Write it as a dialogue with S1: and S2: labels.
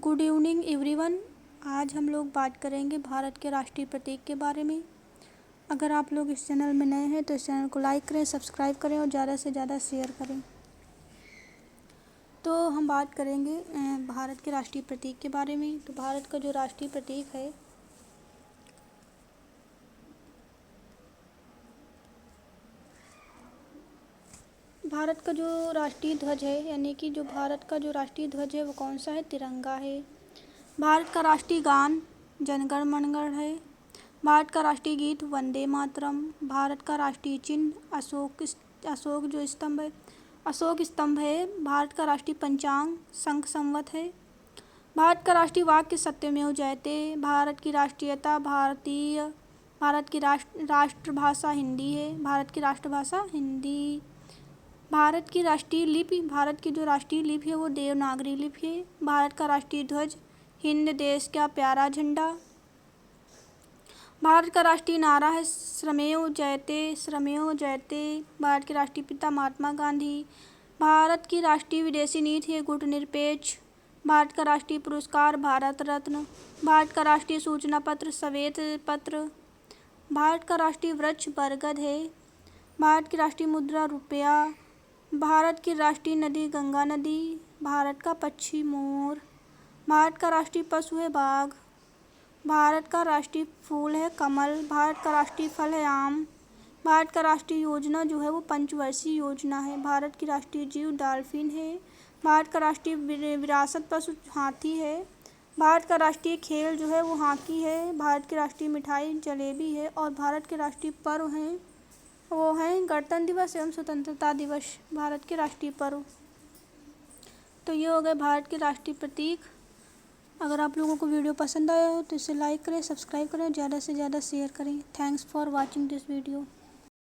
S1: Good evening everyone. आज हम लोग बात करेंगे भारत के राष्ट्रीय प्रतीक के बारे में। अगर आप लोग इस चैनल में नए हैं तो इस चैनल को लाइक करें, सब्सक्राइब करें और ज़्यादा से ज़्यादा शेयर करें। तो हम बात करेंगे भारत के राष्ट्रीय प्रतीक के बारे में। तो भारत का जो राष्ट्रीय प्रतीक है भारत का जो राष्ट्रीय ध्वज है, यानी कि जो भारत का जो राष्ट्रीय ध्वज है वो कौन सा है? तिरंगा है। भारत का राष्ट्रीय गान जन गण मन गण है। भारत का राष्ट्रीय गीत वंदे मातरम। भारत का राष्ट्रीय चिन्ह अशोक जो स्तंभ है, अशोक स्तंभ है। भारत का राष्ट्रीय पंचांग शंख संवत है। भारत का राष्ट्रीय वाक्य सत्यमेव जयते। भारत की राष्ट्रीयता भारत की राष्ट्रभाषा हिंदी है। भारत की राष्ट्रभाषा हिंदी। भारत की राष्ट्रीय लिपि, भारत की जो राष्ट्रीय लिपि है वो देवनागरी लिपि है। भारत का राष्ट्रीय ध्वज हिंद देश का प्यारा झंडा। भारत का राष्ट्रीय नारा है श्रमेव जयते, श्रमेव जयते। भारत के राष्ट्रीय पिता महात्मा गांधी। भारत की राष्ट्रीय विदेशी नीति है गुटनिरपेक्ष। भारत का राष्ट्रीय पुरस्कार भारत रत्न। भारत का राष्ट्रीय सूचना पत्र श्वेत पत्र। भारत का राष्ट्रीय वृक्ष बरगद है। भारत की राष्ट्रीय मुद्रा रुपया। भारत की राष्ट्रीय नदी गंगा नदी। भारत का पक्षी मोर। भारत का राष्ट्रीय पशु है बाघ। भारत का राष्ट्रीय फूल है कमल। भारत का राष्ट्रीय फल है आम। भारत का राष्ट्रीय योजना जो है वो पंचवर्षीय योजना है। भारत की राष्ट्रीय जीव डॉल्फिन है। भारत का राष्ट्रीय विरासत पशु हाथी है। भारत का राष्ट्रीय खेल जो है वो हॉकी है। भारत की राष्ट्रीय मिठाई जलेबी है। और भारत के राष्ट्रीय पर्व हैं वो हैं गणतंत्र दिवस एवं स्वतंत्रता दिवस, भारत के राष्ट्रीय पर्व। तो ये हो गए भारत के राष्ट्रीय प्रतीक। अगर आप लोगों को वीडियो पसंद आया हो तो इसे लाइक करें, सब्सक्राइब करें, ज़्यादा से ज़्यादा शेयर करें। Thanks for watching this video.